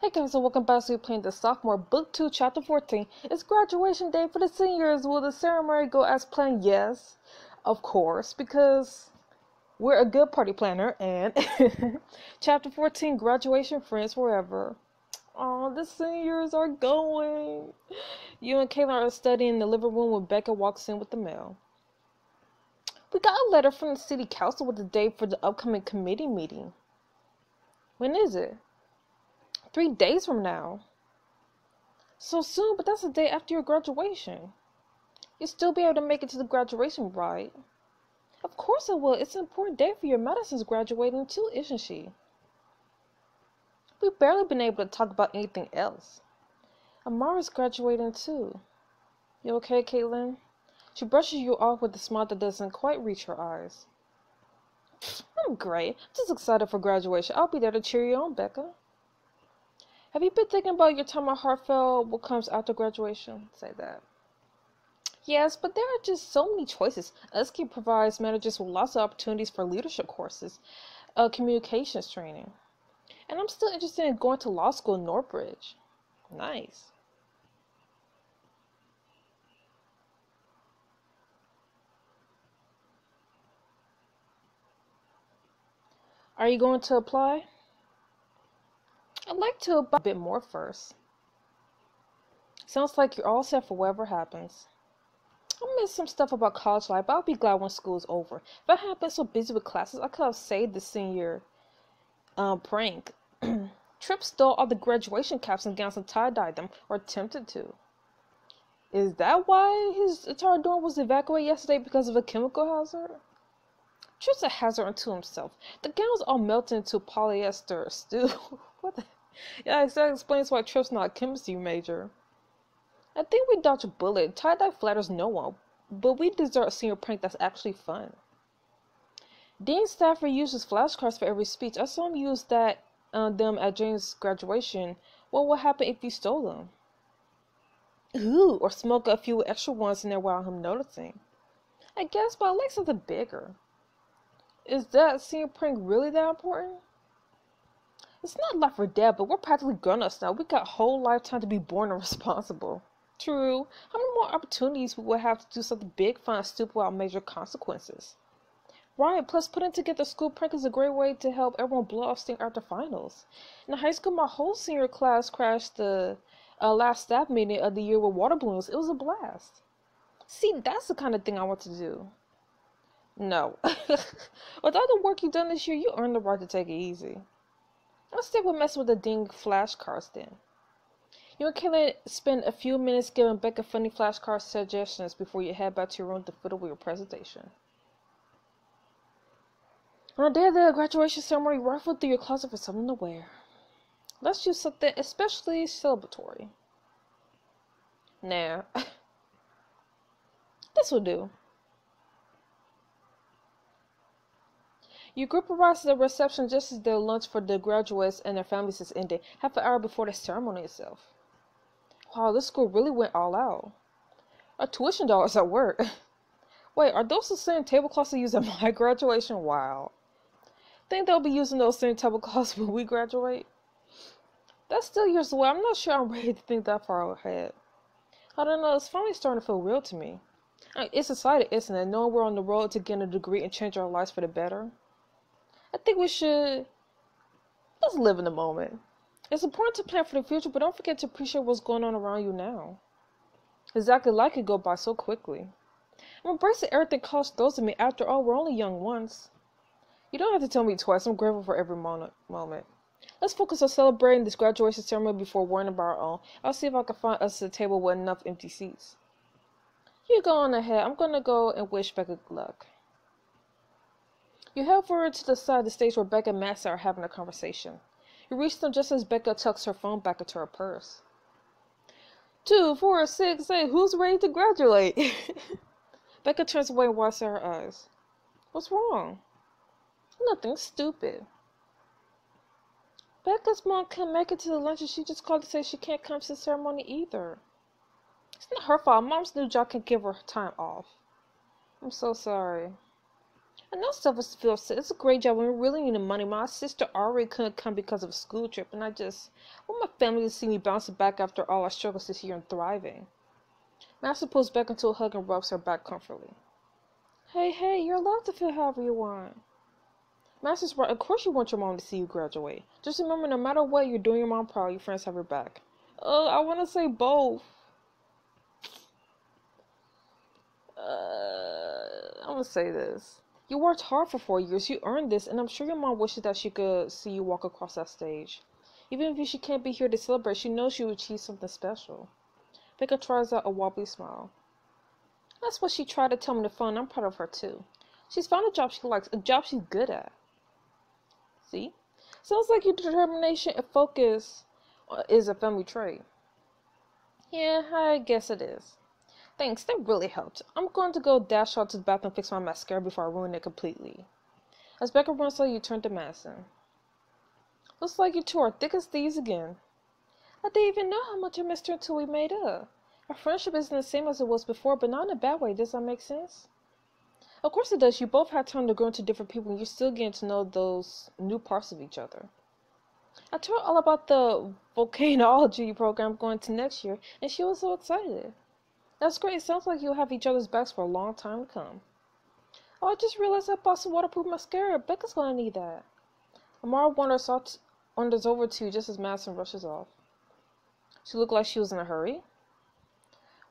Hey guys, and welcome back to playing the Sophomore Book 2, Chapter 14. It's graduation day for the seniors. Will the ceremony go as planned? Yes, of course, because we're a good party planner. And Chapter 14, Graduation Friends Forever. Oh, the seniors are going. You and Kaitlyn are studying in the living room when Becca walks in with the mail. We got a letter from the city council with the date for the upcoming committee meeting. When is it? 3 days from now. So soon, but that's the day after your graduation. You'll still be able to make it to the graduation, right? Of course I will. It's an important day for you. Madison's graduating too, isn't she? We've barely been able to talk about anything else. Amara's graduating too. You okay, Kaitlyn? She brushes you off with a smile that doesn't quite reach her eyes. I'm great. I'm just excited for graduation. I'll be there to cheer you on, Becca. Have you been thinking about your time at Hartfeld, what comes after graduation? Say that. Yes, but there are just so many choices. USC provides managers with lots of opportunities for leadership courses, communications training. And I'm still interested in going to law school in Northbridge. Nice. Are you going to apply? I'd like to apply a bit more first. Sounds like you're all set for whatever happens. I miss some stuff about college life, but I'll be glad when school's over. If I hadn't been so busy with classes, I could have saved the senior prank. Tripp stole all the graduation caps and gowns and tie-dyed them, or attempted to. Is that why his entire dorm was evacuated yesterday because of a chemical hazard? Tripp's a hazard unto himself. The gowns all melted into polyester stew. What the? Yeah, that explains why Tripp's not a chemistry major. I think we dodged a bullet. Tie-dye flatters no one, but we deserve a senior prank that's actually fun. Dean Stafford uses flashcards for every speech. I saw him use them at Jane's graduation. What would happen if you stole them? Ooh, or smoke a few extra ones in there without him noticing. I guess, but I like something bigger. Is that senior prank really that important? It's not life or death, but we're practically grown-ups now. We got a whole lifetime to be born and responsible. True. How many more opportunities we would have to do something big, fun, and stupid without major consequences? Right, plus putting together a school prank is a great way to help everyone blow off steam after finals. In high school, my whole senior class crashed the last staff meeting of the year with water balloons. It was a blast. See, that's the kind of thing I want to do. No. With all the work you've done this year, you earned the right to take it easy. I'll stick with messing with the ding flashcards then. You and Kaitlyn spend a few minutes giving Becca funny flashcard suggestions before you head back to your room to fiddle with your presentation. On the day of the graduation ceremony, rifle through your closet for something to wear. Let's choose something especially celebratory. Nah. This will do. Your group arrives at the reception just as their lunch for the graduates and their families is ending, half an hour before the ceremony itself. Wow, this school really went all out. Our tuition dollars at work. Wait, are those the same tablecloths they use at my graduation? Wow. Think they'll be using those same tablecloths when we graduate? That's still years away. I'm not sure I'm ready to think that far ahead. I don't know, it's finally starting to feel real to me. It's exciting, isn't it? Knowing we're on the road to getting a degree and change our lives for the better. I think we should just live in the moment. It's important to plan for the future, but don't forget to appreciate what's going on around you now. Exactly like it go by so quickly. I'm embracing everything college throws at me. After all, we're only young once. You don't have to tell me twice. I'm grateful for every moment. Let's focus on celebrating this graduation ceremony before worrying about our own. I'll see if I can find us a table with enough empty seats. You go on ahead. I'm gonna go and wish Becca good luck. You head forward to the side of the stage where Becca and Matt are having a conversation. You reach them just as Becca tucks her phone back into her purse. 2, 4, 6, 8. Who's ready to graduate? Becca turns away and wipes her eyes. What's wrong? Nothing, stupid. Becca's mom can't make it to the lunch and she just called to say she can't come to the ceremony either. It's not her fault. Mom's new job can give her time off. I'm so sorry. I know Silverfield said it's a great job. We really need the money. My sister already couldn't come because of a school trip, and I just want my family to see me bouncing back after all our struggles this year and thriving. Master pulls back into a hug and rubs her back comfortably. Hey, you're allowed to feel however you want. Master's right. Of course you want your mom to see you graduate. Just remember, no matter what, you're doing your mom proud. Your friends have her back. I want to say both. I'm going to say this. You worked hard for 4 years. You earned this, and I'm sure your mom wishes that she could see you walk across that stage. Even if she can't be here to celebrate, she knows you achieved something special. Becca tries out a wobbly smile. That's what she tried to tell me on the phone. I'm proud of her, too. She's found a job she likes, a job she's good at. See? Sounds like your determination and focus is a family trait. Yeah, I guess it is. Thanks, that really helped. I'm going to go dash out to the bathroom and fix my mascara before I ruin it completely. As Becca runs away, you turn to Madison. Looks like you two are thick as thieves again. I didn't even know how much I missed her until we made up. Our friendship isn't the same as it was before, but not in a bad way. Does that make sense? Of course it does. You both had time to grow into different people, and you're still getting to know those new parts of each other. I told her all about the volcanology program going to next year, and she was so excited. That's great. It sounds like you'll have each other's backs for a long time to come. Oh, I just realized I bought some waterproof mascara. Becca's gonna need that. Amara wanders over to you just as Madison rushes off. She looked like she was in a hurry.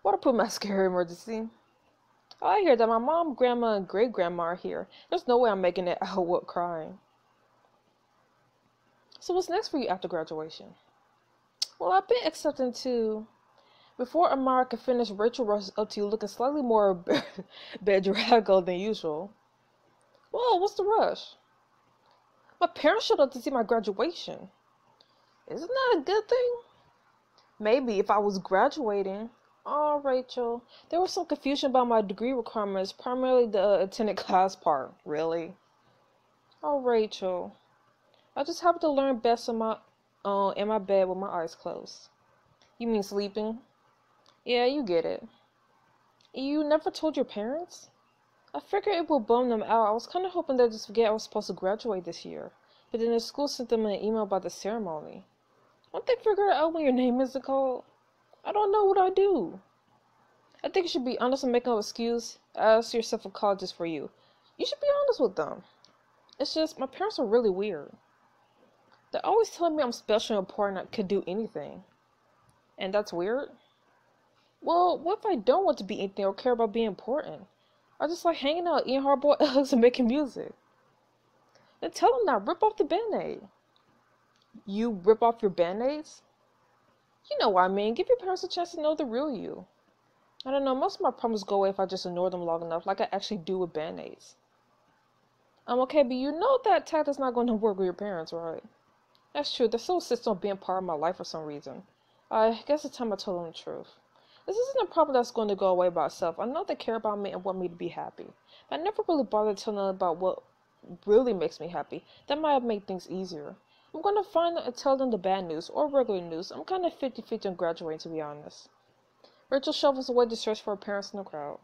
Waterproof mascara emergency. Oh, I hear that my mom, grandma, and great-grandma are here. There's no way I'm making it out with crying. So what's next for you after graduation? Well, I've been accepting to... Before Amara could finish, Rachel rushes up to you looking slightly more bedraggled than usual. Whoa, what's the rush? My parents showed up to see my graduation. Isn't that a good thing? Maybe if I was graduating. Oh, Rachel, there was some confusion about my degree requirements, primarily the attendant class part. Really? Oh, Rachel. I just happened to learn best in my bed with my eyes closed. You mean sleeping? Yeah, you get it. You never told your parents? I figured it would bum them out. I was kind of hoping they'd just forget I was supposed to graduate this year. But then the school sent them an email about the ceremony. Won't they figure it out when your name isn't called? I don't know what I do. I think you should be honest and make no excuse. Ask yourself if college is for you. You should be honest with them. It's just, my parents are really weird. They're always telling me I'm special and important and I could do anything. And that's weird? Well, what if I don't want to be anything or care about being important? I just like hanging out, eating hard-boiled eggs, and making music. Then tell them that. Rip off the band-aid. You rip off your band-aids? You know what I mean. Give your parents a chance to know the real you. I don't know. Most of my problems go away if I just ignore them long enough, like I actually do with band-aids. I'm okay, but you know that tactic's not going to work with your parents, right? That's true. They're so insistent on being part of my life for some reason. I guess it's time I told them the truth. This isn't a problem that's going to go away by itself. I know they care about me and want me to be happy. But I never really bothered telling them about what really makes me happy. That might have made things easier. I'm going to find them and tell them the bad news or regular news. I'm kind of 50-50 on graduating, to be honest. Rachel shovels away to search for her parents in the crowd.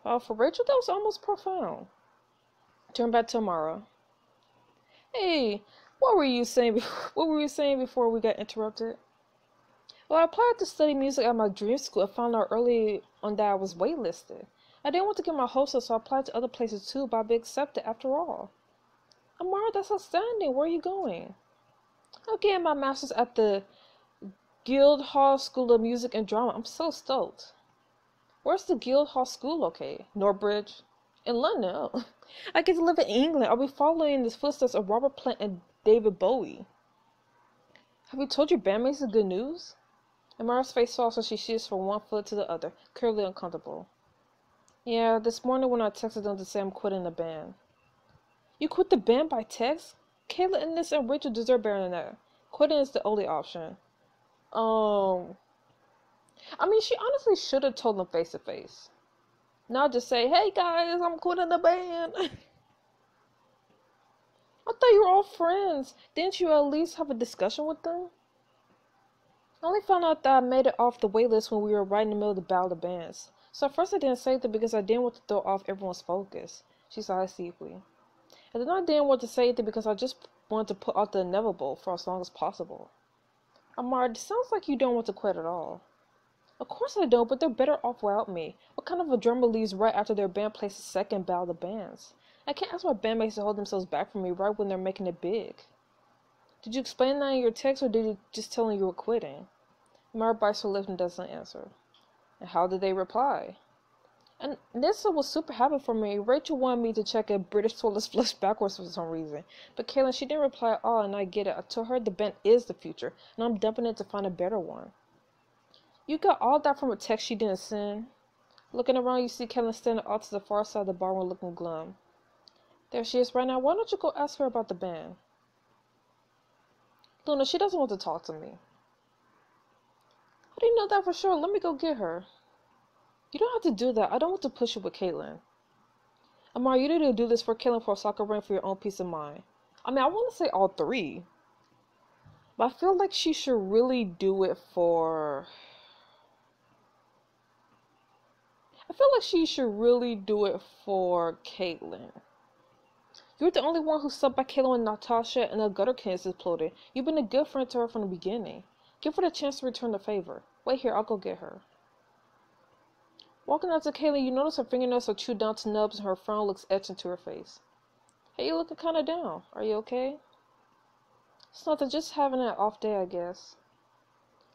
Well, for Rachel, that was almost profound. Turn back to Amara. Hey, what were you saying before we got interrupted? Well, I applied to study music at my dream school and found out early on that I was waitlisted. I didn't want to get my hopes up, so I applied to other places too, but I'd be accepted after all. Amara, that's outstanding. Where are you going? I'm getting my master's at the Guildhall School of Music and Drama. I'm so stoked. Where's the Guildhall School located? Northbridge? In London. Oh. I get to live in England. I'll be following the footsteps of Robert Plant and David Bowie. Have you told your bandmates the good news? Amara's face falls as she shifts from one foot to the other, clearly uncomfortable. Yeah, this morning when I texted them to say I'm quitting the band. You quit the band by text? Kaitlyn and Rachel deserve better than that. Quitting is the only option. I mean, she honestly should have told them face to face. Not just say, hey guys, I'm quitting the band. I thought you were all friends. Didn't you at least have a discussion with them? I only found out that I made it off the waitlist when we were right in the middle of the battle of bands. So at first I didn't say that because I didn't want to throw off everyone's focus. She sighed deeply. And then I didn't want to say anything because I just wanted to put off the inevitable for as long as possible. Amara, it sounds like you don't want to quit at all. Of course I don't, but they're better off without me. What kind of a drummer leaves right after their band plays the second battle of the bands? I can't ask my bandmates to hold themselves back from me right when they're making it big. Did you explain that in your text, or did you just tell them you were quitting? Amara bites her lip and doesn't answer. And how did they reply? And Nissa was super happy for me. Rachel wanted me to check a British toilet flush backwards for some reason. But Kaitlyn, she didn't reply at all, and I get it. I told her the band is the future, and I'm dumping it to find a better one. You got all that from a text she didn't send? Looking around, you see Kaitlyn standing off to the far side of the barroom looking glum. There she is right now. Why don't you go ask her about the band? Luna, she doesn't want to talk to me. How do you know that for sure? Let me go get her. You don't have to do that. I don't want to push you with Kaitlyn. Amara, you need to do this for Kaitlyn for a soccer ring for your own peace of mind. I mean, I want to say all three. But I feel like she should really do it for... Kaitlyn. You're the only one who stuck by Kaitlyn when Natasha and the gutter cans exploded. You've been a good friend to her from the beginning. Give her the chance to return the favor. Wait here, I'll go get her. Walking up to Kaitlyn, you notice her fingernails are chewed down to nubs and her frown looks etched into her face. Hey, you're looking kinda down. Are you okay? It's nothing, just having an off day, I guess.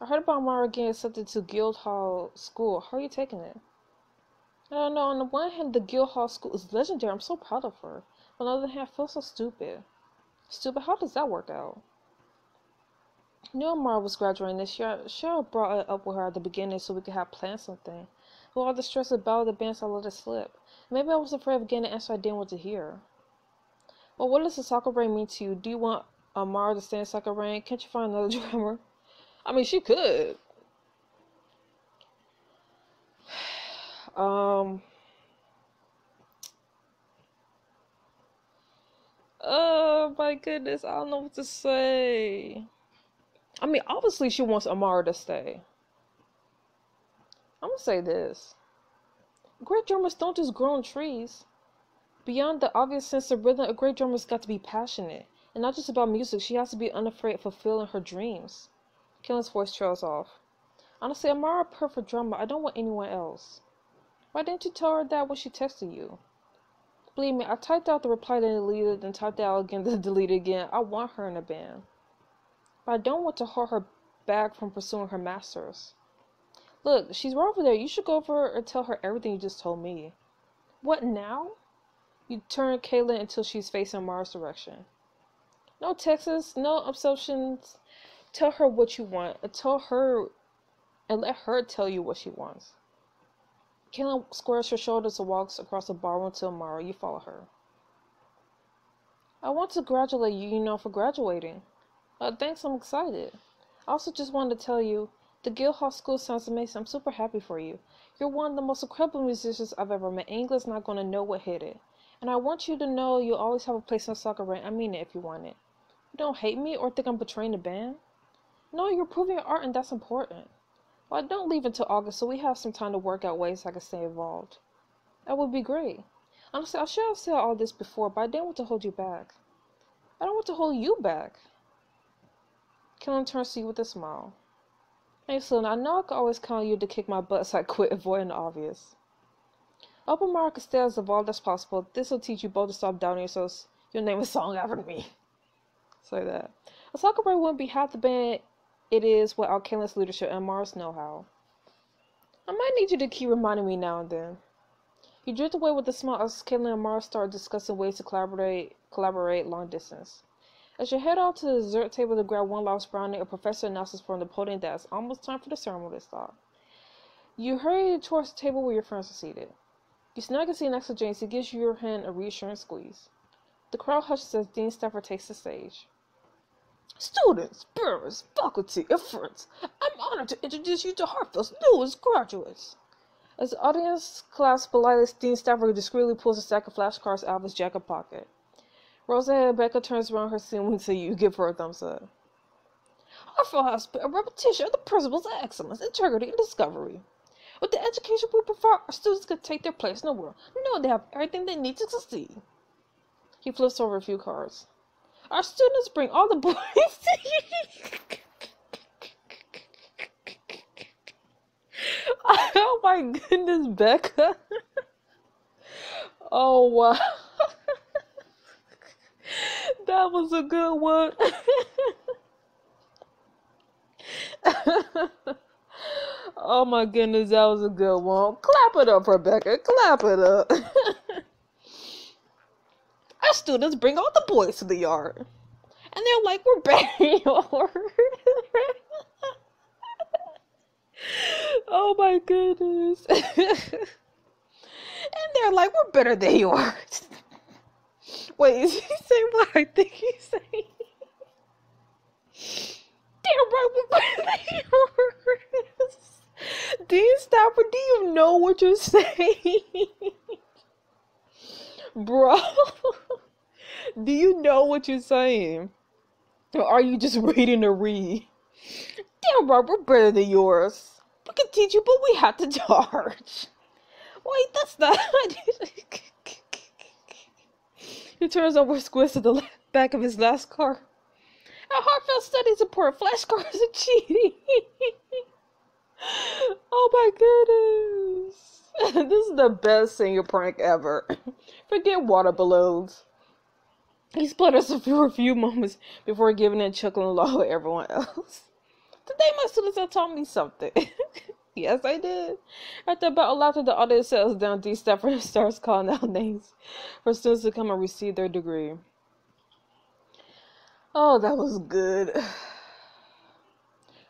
I heard about Mara getting accepted to Guildhall School. How are you taking it? I don't know. On the one hand, the Guildhall School is legendary. I'm so proud of her. On the other hand, I feel so stupid. Stupid? How does that work out? I knew Mara was graduating this year. Cheryl brought it up with her at the beginning so we could have planned something. With all the stress about the bands, I let it slip. Maybe I was afraid of getting an answer I didn't want to hear. Well, what does the soccer ring mean to you? Do you want Amara to stay in soccer ring? Can't you find another drummer? I mean, she could. Oh my goodness, I don't know what to say. I mean, obviously she wants Amara to stay. I'm gonna say this. Great drummers don't just grow on trees. Beyond the obvious sense of rhythm, a great drummer's got to be passionate. And not just about music, she has to be unafraid of fulfilling her dreams. Kaitlyn's voice trails off. Honestly, Amara a perfect drummer. I don't want anyone else. Why didn't you tell her that when she texted you? Believe me, I typed out the reply, then deleted, then typed it out again, then deleted again. I want her in a band. But I don't want to hold her back from pursuing her masters. Look, she's right over there. You should go over and tell her everything you just told me. What now? You turn Kaitlyn until she's facing Mara's direction. No texts, no assumptions. Tell her what you want. And let her tell you what she wants. Kaitlyn squares her shoulders and walks across the ballroom to Amara. You follow her. I want to congratulate you, for graduating. Thanks, I'm excited. I also just wanted to tell you, the Guildhall School sounds amazing. I'm super happy for you. You're one of the most incredible musicians I've ever met. England's not going to know what hit it. And I want you to know you'll always have a place in the soccer ring. I mean it if you want it. You don't hate me or think I'm betraying the band? No, you're proving your art and that's important. Well, I don't leave until August, so we have some time to work out ways I can stay involved. That would be great. Honestly, I should have said all this before, but I didn't want to hold you back. I don't want to hold you back. Kaitlyn turns to you with a smile. Hey, Selena, I know I could always count on you to kick my butt so I quit avoiding the obvious. I hope Amara can stay as evolved as possible. This will teach you both to stop doubting yourselves. You'll name a song after me. Say that. A soccer ring wouldn't be half the band it is without Kaitlyn's leadership and Amara's know-how. I might need you to keep reminding me now and then. You drift away with a smile as Kaitlyn and Amara start discussing ways to collaborate long distance. As you head out to the dessert table to grab one last brownie, a professor announces from the podium that it's almost time for the ceremony to start. You hurry towards the table where your friends are seated. You snag a seat next to James. He gives you your hand a reassuring squeeze. The crowd hushes as Dean Stafford takes the stage. Students, parents, faculty, and friends, I'm honored to introduce you to Hartfeld's newest graduates. As the audience claps politely, Dean Stafford discreetly pulls a stack of flashcards out of his jacket pocket. Rosa and Becca turns around her seat and winks at you. Give her a thumbs up. Hartfeld has been a repetition of the principles of excellence, integrity, and discovery. With the education we provide, our students can take their place in the world. They have everything they need to succeed. He flips over a few cards. Our students bring all the boys Oh my goodness, Becca. Oh wow. That was a good one. Oh my goodness, that was a good one. Clap it up, Rebecca. Clap it up. Our students bring all the boys to the yard. And they're like, we're better yours. Oh my goodness. And they're like, we're better than yours. Wait, is he saying what I think he's saying? Damn right, we're better than yours. Dean Stafford, do you know what you're saying? Bro, do you know what you're saying? Or are you just reading to read? Damn right, we're better than yours. We can teach you, but we have to charge. Wait, that's not... He turns over squints to the back of his last card. Our Hartfeld studies support flashcards and cheating. Oh my goodness. This is the best senior prank ever. Forget water balloons. He splutters for a few moments before giving in and chuckling along with everyone else. Today my students have taught me something. Yes, I did. After about a laughter, the audience settles down. D. Stafford starts calling out names for students to come and receive their degree. Oh, that was good.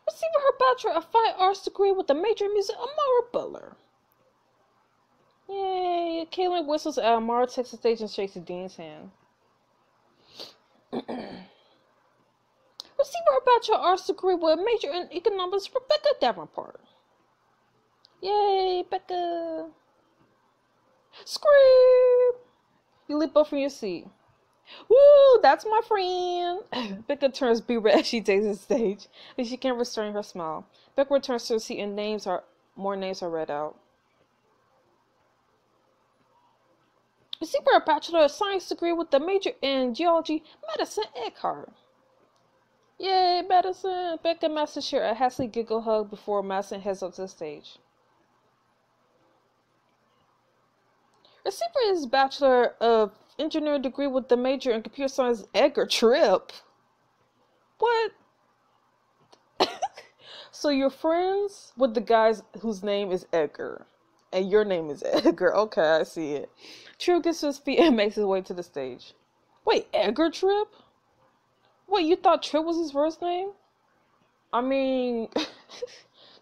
Receiving her Bachelor of Fine Arts degree with a major in music, Amara Butler. Yay! Kaitlyn whistles at Amara takes the stage and shakes the dean's hand. Receiving her Bachelor of Arts degree with a major in economics, Rebecca Davenport. Yay, Becca! Scream! You leap up from your seat. Woo, that's my friend! Becca turns B-red as she takes the stage, and she can't restrain her smile. Becca returns to her seat and more names are read out. Receiving her Bachelor of Science degree with a major in geology, Madison Eckhart. Yay, Madison! Becca and Madison share a Hasley giggle hug before Madison heads up to the stage. Receiving his Bachelor of Engineering degree with the major in computer science, Edgar Tripp. What? So you're friends with the guys whose name is Edgar, and your name is Edgar. Okay, I see it. Tripp gets to his feet and makes his way to the stage. Wait, Edgar Tripp? Wait, you thought Tripp was his first name? I mean,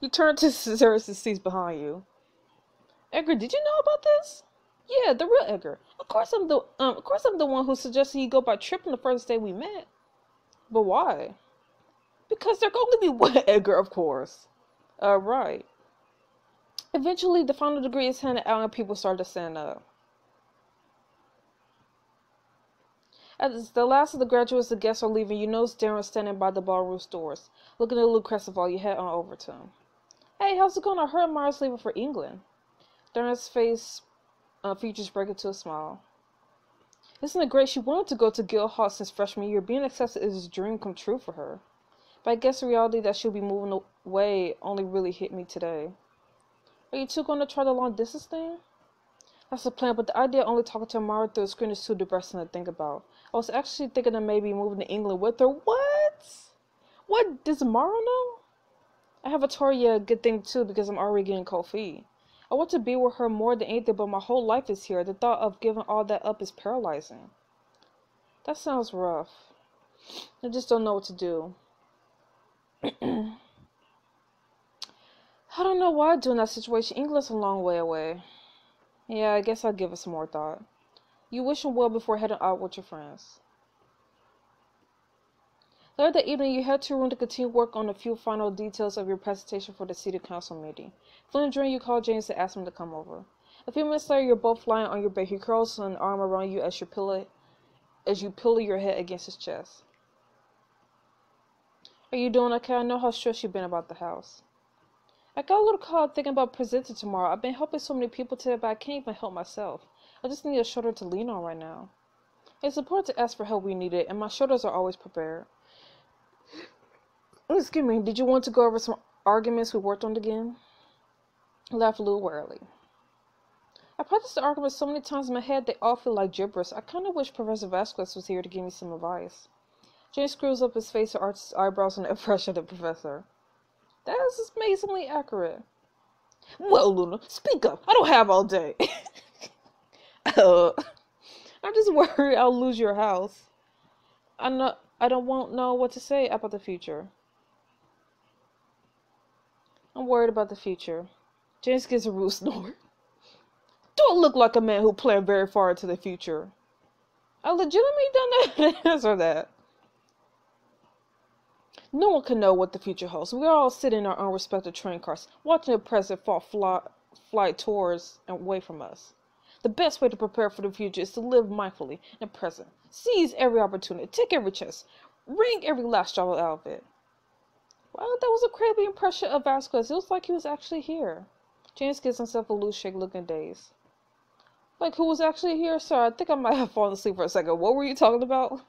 you turn to Cesare's seats behind you. Edgar, did you know about this? Yeah, the real Edgar. Of course I'm the one who suggested he go by Tripp on the first day we met. But why? Because there can only be one Edgar, of course. Right. Eventually, the final degree is handed out and people start to stand up. As the last of the graduates and guests are leaving, you notice Darren standing by the ballroom doors, looking a little crestfallen. While you head on over to him. Hey, how's it going? I heard Mara's leaving for England. Darren's face features break into a smile. Isn't it great? She wanted to go to Guildhall since freshman year. Being accepted is a dream come true for her. But I guess the reality that she'll be moving away only really hit me today. Are you two going to try the long distance thing? That's the plan, but the idea of only talking to Mara through the screen is too depressing to think about. I was actually thinking of maybe moving to England with her. What? What? Does Mara know? I have a Toria good thing too because I'm already getting cold feet. I want to be with her more than anything, but my whole life is here. The thought of giving all that up is paralyzing. That sounds rough. I just don't know what to do. I don't know what I'd do in that situation. England's a long way away. Yeah, I guess I'll give it some more thought. You wish him well before heading out with your friends. Later that evening, you head to your room to continue work on a few final details of your presentation for the City Council meeting. Feeling drained, you call James to ask him to come over. A few minutes later, you're both lying on your bed. He curls an arm around you as you pillow your head against his chest. Are you doing okay? I know how stressed you've been about the house. I got a little caught up thinking about presenting tomorrow. I've been helping so many people today, but I can't even help myself. I just need a shoulder to lean on right now. It's important to ask for help when you need it, and my shoulders are always prepared. Excuse me, did you want to go over some arguments we worked on again? I laughed a little wearily. I practiced the arguments so many times in my head they all feel like gibberish. I kind of wish Professor Vasquez was here to give me some advice. James screws up his face and arches his eyebrows in the impression of the professor. That is amazingly accurate. Well, Luna, speak up. I don't have all day. I'm just worried I'll lose your house. I won't know what to say about the future. I'm worried about the future. James gives a rude snort. Don't look like a man who planned very far into the future. I legitimately don't know how to answer that. No one can know what the future holds. We're all sitting in our own respective train cars, watching the present fly towards and away from us. The best way to prepare for the future is to live mindfully in the present. Seize every opportunity, take every chance, wring every last drop out of it. Well, that was a crazy impression of Vasquez. It was like he was actually here. James gives himself a loose shake, looking dazed. Like, who was actually here? Sorry, I think I might have fallen asleep for a second. What were you talking about?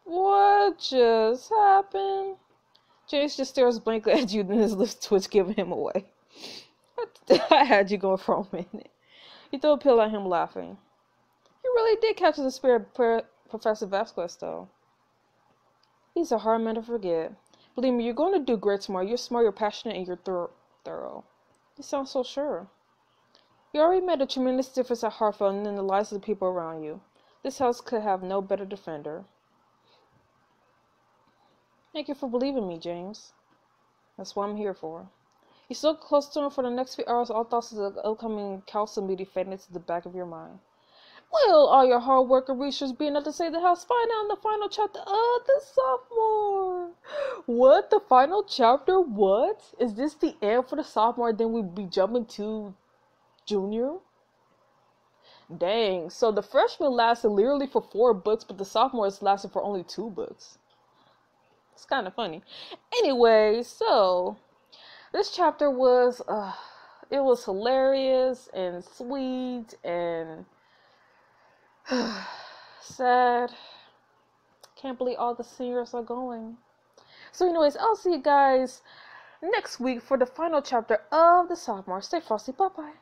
What just happened? James just stares blankly at you, then his lips twitch, giving him away. I had you going for a minute. You threw a pill at him, laughing. He really did capture the spirit of Professor Vasquez, though. He's a hard man to forget. Believe me, you're going to do great tomorrow. You're smart, you're passionate, and you're thorough. You sound so sure. You already made a tremendous difference at Hartfeld and in the lives of the people around you. This house could have no better defender. Thank you for believing me, James. That's what I'm here for. You're so close to him for the next few hours, all thoughts of the upcoming council meeting fade into the back of your mind. Well, all your hard work and research being able to save the house, find out in the final chapter of the Sophomore. What? The final chapter? What? Is this the end for the Sophomore? Then we'd be jumping to Junior? Dang. So the freshman lasted literally for 4 books, but the sophomores lasted for only 2 books. It's kind of funny. Anyway, so this chapter was, it was hilarious and sweet and sad. Can't believe all the seniors are going. So anyways, I'll see you guys next week for the final chapter of the Sophomore. Stay frosty. Bye-bye.